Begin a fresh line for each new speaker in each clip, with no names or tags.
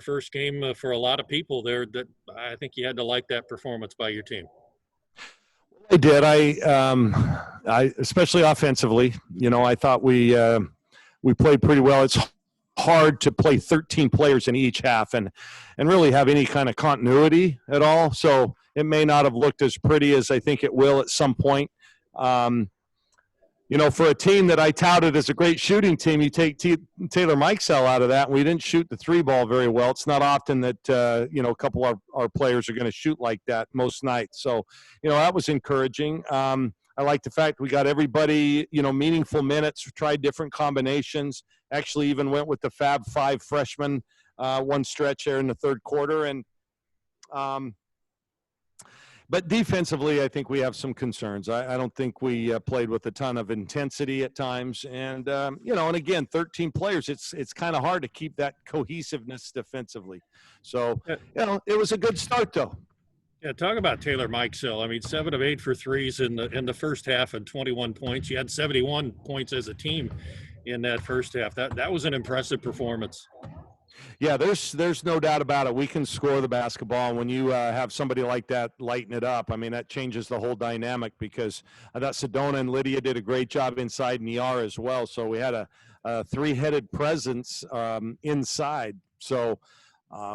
first game for a lot of people there. That I think you had to like that performance by your team.
I did. I especially offensively. I thought we played pretty well. It's hard to play 13 players in each half and really have any kind of continuity at all. So it may not have looked as pretty as I think it will at some point. For a team that I touted as a great shooting team, you take Taylor Mikesell out of that, and we didn't shoot the three ball very well. It's not often that, a couple of our players are going to shoot like that most nights. So, that was encouraging. I like the fact we got everybody, meaningful minutes, tried different combinations, actually even went with the Fab Five freshmen one stretch there in the third quarter. And but defensively, I think we have some concerns. I don't think we played with a ton of intensity at times. And, and again, 13 players, it's kind of hard to keep that cohesiveness defensively. So, it was a good start, though.
Yeah, talk about Taylor Mikesell. I mean, 7 of 8 for threes in the first half and 21 points. You had 71 points as a team in that first half. That was an impressive performance.
Yeah, there's no doubt about it. We can score the basketball, and when you have somebody like that lighten it up, I mean, that changes the whole dynamic, because I thought Sedona and Lydia did a great job inside Niar as well. So we had a three-headed presence inside. So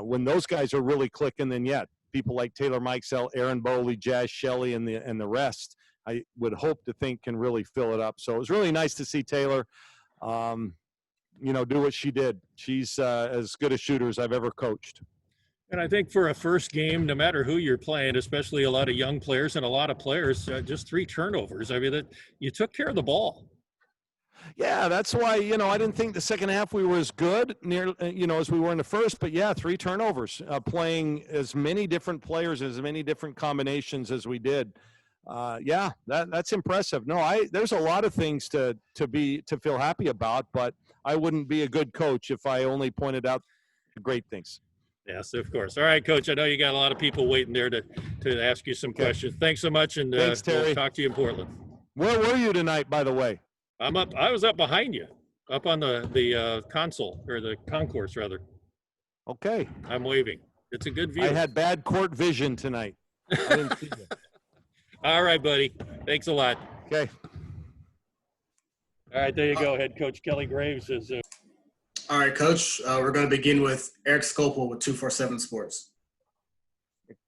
when those guys are really clicking, then people like Taylor Mikesell, Aaron Bowley, Jazz Shelley, and the rest, I would hope to think can really fill it up. So it was really nice to see Taylor do what she did. She's as good a shooter as I've ever coached.
And I think for a first game, no matter who you're playing, especially a lot of young players and a lot of players, just 3 turnovers. I mean, you took care of the ball.
Yeah, that's why, I didn't think the second half we were as good as we were in the first, but 3 turnovers, playing as many different players, as many different combinations as we did. That's impressive. No, there's a lot of things to feel happy about, but I wouldn't be a good coach if I only pointed out the great things.
Yes, of course. All right, Coach, I know you got a lot of people waiting there to ask you some questions. Thanks so much, and
thanks, Terry.
We'll talk to you in Portland.
Where were you tonight, by the way?
I was up behind you, up on the console, or the concourse, rather.
Okay.
I'm waving. It's a good view.
I had bad court vision tonight. I didn't see you.
All right, buddy. Thanks a lot.
Okay.
All right, there you go. Head coach Kelly Graves is.
All right, Coach. We're going to begin with Eric Scopel with 247 Sports.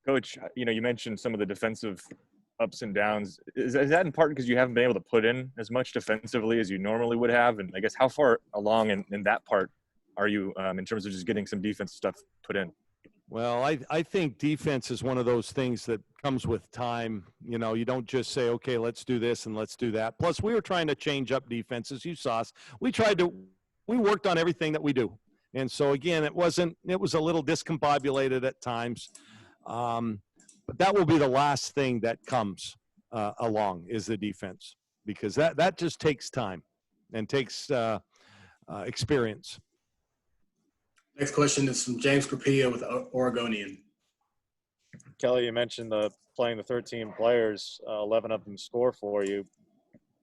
Coach, you mentioned some of the defensive ups and downs. Is that in part because you haven't been able to put in as much defensively as you normally would have? And I guess how far along in that part are you in terms of just getting some defensive stuff put in?
Well, I think defense is one of those things that comes with time. You don't just say, okay, let's do this and let's do that. Plus, we were trying to change up defenses. You saw us. We worked on everything that we do. And so, again, it was a little discombobulated at times. But that will be the last thing that comes along is the defense, because that just takes time and takes experience.
Next question is from James Capilla with Oregonian.
Kelly, you mentioned playing the 13 players, 11 of them score for you.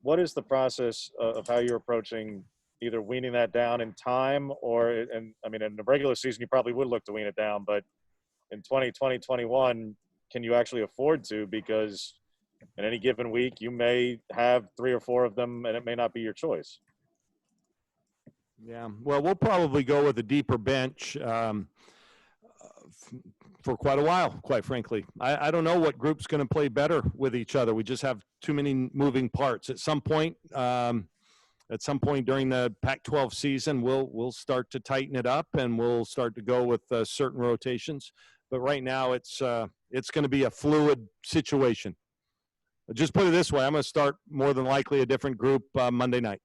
What is the process of how you're approaching either weaning that down in time in the regular season, you probably would look to wean it down, but in 2020, 21, can you actually afford to? Because in any given week, you may have 3 or 4 of them, and it may not be your choice.
Yeah, well, we'll probably go with a deeper bench for quite a while, quite frankly. I don't know what group's going to play better with each other. We just have too many moving parts. At some point during the Pac-12 season, we'll start to tighten it up, and we'll start to go with certain rotations. But right now, it's going to be a fluid situation. Just put it this way: I'm going to start more than likely a different group Monday night.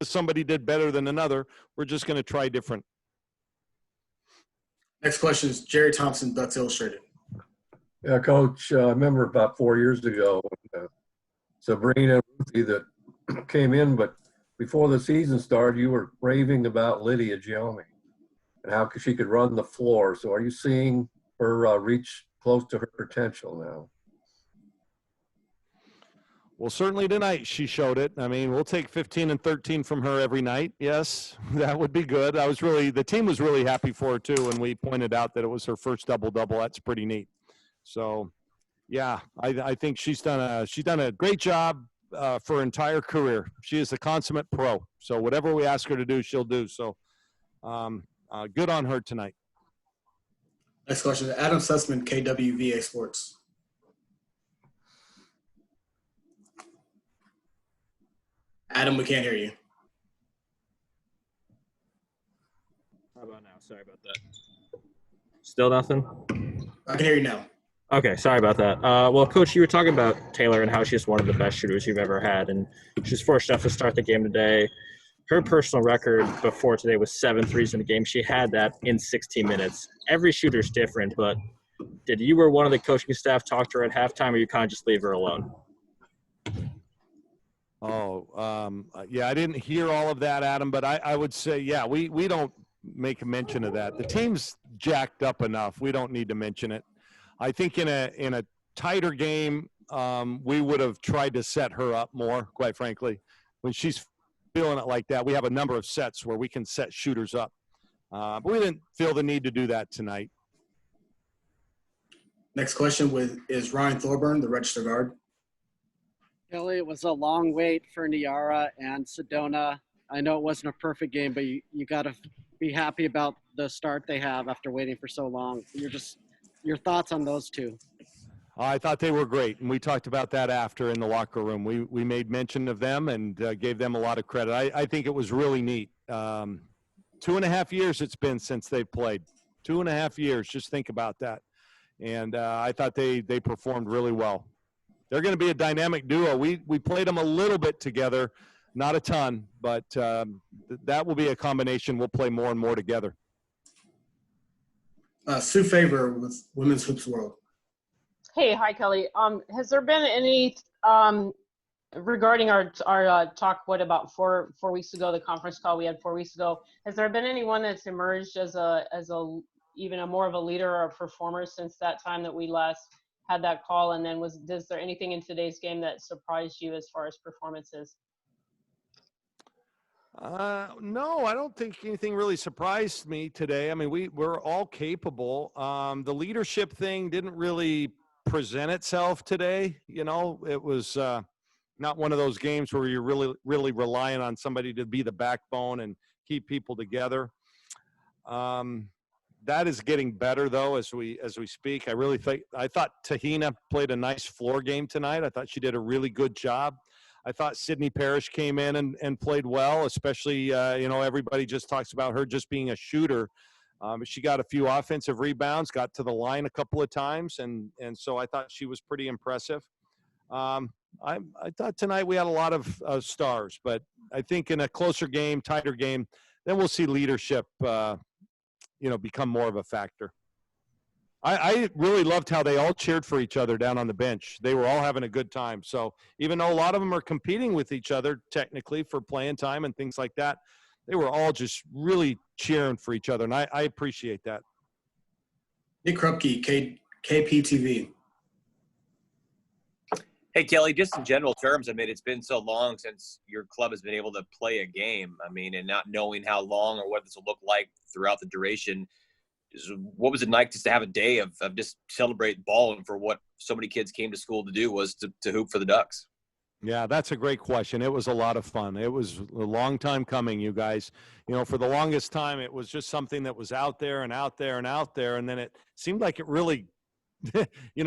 If somebody did better than another, we're just going to try different.
Next question is Jerry Thompson, Ducks Illustrated.
Yeah, Coach, I remember about 4 years ago, Sabrina and Ruthie that came in, but before the season started, you were raving about Lydia Giome and how she could run the floor. So are you seeing her reach close to her potential now?
Well, certainly tonight she showed it. I mean, we'll take 15 and 13 from her every night. Yes, that would be good. The team was really happy for her too, and we pointed out that it was her first double-double. That's pretty neat. So, yeah, I think she's done a great job for her entire career. She is a consummate pro. So whatever we ask her to do, she'll do. So, good on her tonight.
Next question, Adam Sussman, KWVA Sports. Adam, we can't hear you.
How about now? Sorry about that. Still nothing?
I can hear you now.
Okay, sorry about that. Well, Coach, you were talking about Taylor and how she's one of the best shooters you've ever had, and she's fortunate enough to start the game today. Her personal record before today was 7 threes in the game. She had that in 16 minutes. Every shooter's different, but did you or one of the coaching staff talk to her at halftime, or you kind of just leave her alone?
Yeah, I didn't hear all of that, Adam, but I would say, yeah, we don't make a mention of that. The team's jacked up enough. We don't need to mention it. I think in a tighter game, we would have tried to set her up more, quite frankly. When she's feeling it like that, we have a number of sets where we can set shooters up. But we didn't feel the need to do that tonight.
Next question is Ryan Thorburn, the register guard.
Kelly, it was a long wait for Niara and Sedona. I know it wasn't a perfect game, but you got to be happy about the start they have after waiting for so long. Your thoughts on those two?
I thought they were great, and we talked about that after in the locker room. We made mention of them and gave them a lot of credit. I think it was really neat. 2.5 years it's been since they've played. 2.5 years. Just think about that. And I thought they performed really well. They're going to be a dynamic duo. We played them a little bit together, not a ton, but that will be a combination. We'll play more and more together.
Sue Favor with Women's Hoops World.
Hey, hi, Kelly. Has there been any regarding our talk? What about four weeks ago? The conference call we had 4 weeks ago. Has there been anyone that's emerged as even a more of a leader or a performer since that time that we last had that call? And then is there anything in today's game that surprised you as far as performances?
No, I don't think anything really surprised me today. I mean, we're all capable. The leadership thing didn't really present itself today. You know, it was not one of those games where you're really, really relying on somebody to be the backbone and keep people together. That is getting better though as we speak. I thought Tahina played a nice floor game tonight. I thought she did a really good job. I thought Sydney Parrish came in and played well, especially, everybody just talks about her just being a shooter. She got a few offensive rebounds, got to the line a couple of times, and so I thought she was pretty impressive. I thought tonight we had a lot of stars, but I think in a closer game, tighter game, then we'll see leadership, become more of a factor. I really loved how they all cheered for each other down on the bench. They were all having a good time. So even though a lot of them are competing with each other technically for playing time and things like that, they were all just really cheering for each other, and I appreciate that.
Nick Krupke, KPTV.
Hey, Kelly, just in general terms, I mean, it's been so long since your club has been able to play a game. I mean, and not knowing how long or what this will look like throughout the duration. What was it like just to have a day of just celebrate ball, and for what so many kids came to school to do was to hoop for the Ducks?
Yeah, that's a great question. It was a lot of fun. It was a long time coming, you guys. For the longest time, it was just something that was out there and out there and out there. And then it seemed like it really,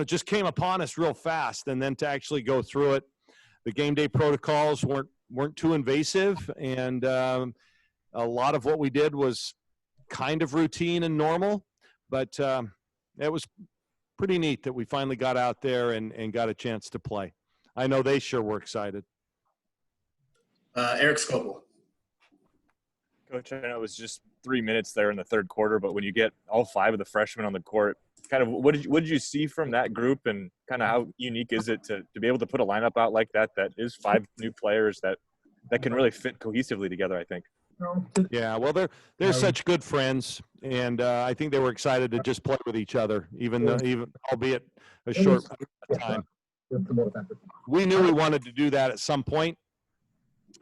just came upon us real fast. And then to actually go through it, the game day protocols weren't too invasive. And a lot of what we did was kind of routine and normal. But it was pretty neat that we finally got out there and got a chance to play. I know they sure were excited.
Eric Scopel.
Coach, I know it was just 3 minutes there in the third quarter, but when you get all 5 of the freshmen on the court, kind of what did you see from that group, and kind of how unique is it to be able to put a lineup out like that is 5 new players that can really fit cohesively together, I think.
Yeah, well, they're such good friends, and I think they were excited to just play with each other, even albeit a short time. We knew we wanted to do that at some point.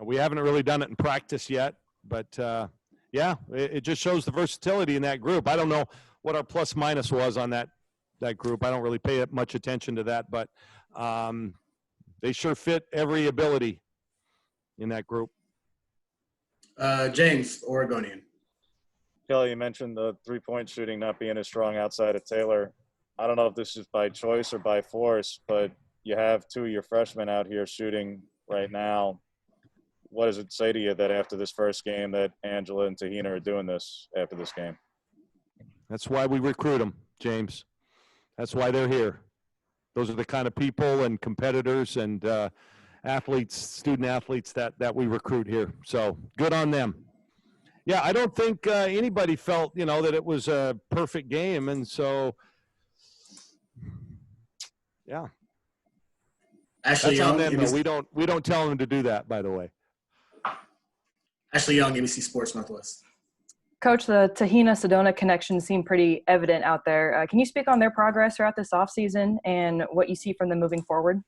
We haven't really done it in practice yet, but yeah, it just shows the versatility in that group. I don't know what our plus minus was on that group. I don't really pay much attention to that, but they sure fit every ability in that group.
James, Oregonian.
Kelly, you mentioned the three-point shooting not being as strong outside of Taylor. I don't know if this is by choice or by force, but you have two of your freshmen out here shooting right now. What does it say to you that after this first game that Angela and Tahina are doing this after this game?
That's why we recruit them, James. That's why they're here. Those are the kind of people and competitors and athletes, student athletes that we recruit here. So good on them. Yeah, I don't think anybody felt, that it was a perfect game. And so, yeah.
Ashley
That's on
Young.
them, though. We don't tell them to do that, by the way.
Ashley Young, ABC Sports Northwest.
Coach, the Tahina-Sedona connection seemed pretty evident out there. Can you speak on their progress throughout this offseason and what you see from them moving forward?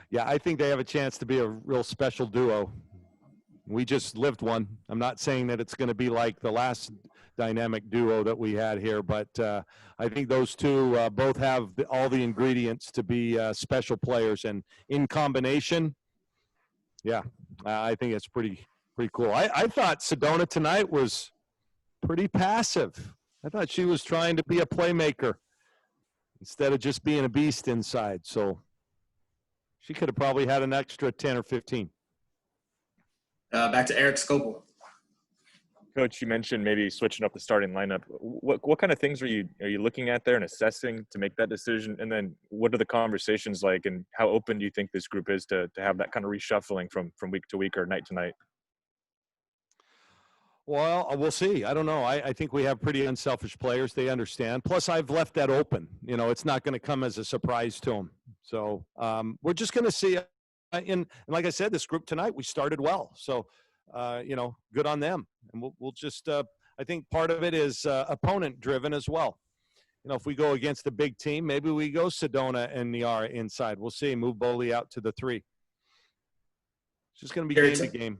Yeah, I think they have a chance to be a real special duo. We just lived one. I'm not saying that it's going to be like the last dynamic duo that we had here, but I think those two both have all the ingredients to be special players. And in combination, yeah, I think it's pretty cool. I thought Sedona tonight was pretty passive. I thought she was trying to be a playmaker instead of just being a beast inside. So she could have probably had an extra 10 or 15.
Back to Eric Scopel.
Coach, you mentioned maybe switching up the starting lineup. What kind of things are you looking at there and assessing to make that decision? And then what are the conversations like, and how open do you think this group is to have that kind of reshuffling from week to week or night to night?
Well, we'll see. I don't know. I think we have pretty unselfish players. They understand. Plus, I've left that open. It's not going to come as a surprise to them. So we're just going to see. And like I said, this group tonight, we started well. So, good on them. And we'll just I think part of it is opponent driven as well. If we go against a big team, maybe we go Sedona and Niara inside. We'll see. Move Boley out to the 3. It's just going to be game to game.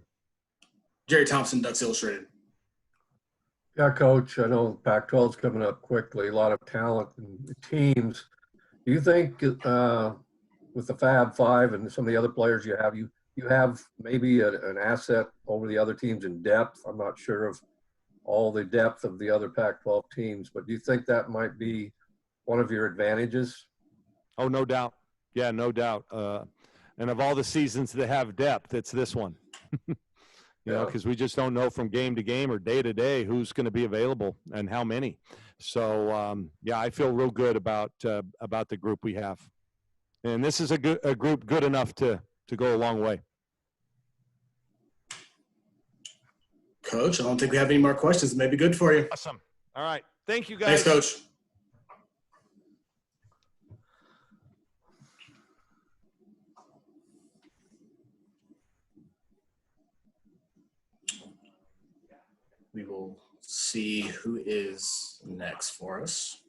Jerry Thompson, Ducks Illustrated.
Yeah, Coach, I know Pac-12 is coming up quickly, a lot of talent and teams. Do you think with the Fab Five and some of the other players you have maybe an asset over the other teams in depth? I'm not sure of all the depth of the other Pac-12 teams, but do you think that might be one of your advantages?
Oh, no doubt. Yeah, no doubt. And of all the seasons that have depth, it's this one. Because we just don't know from game to game or day to day who's going to be available and how many. So, yeah, I feel real good about the group we have. And this is a group good enough to go a long way.
Coach, I don't think we have any more questions. It may be good for you.
Awesome. All right. Thank you, guys.
Thanks, Coach. We will see who is next for us.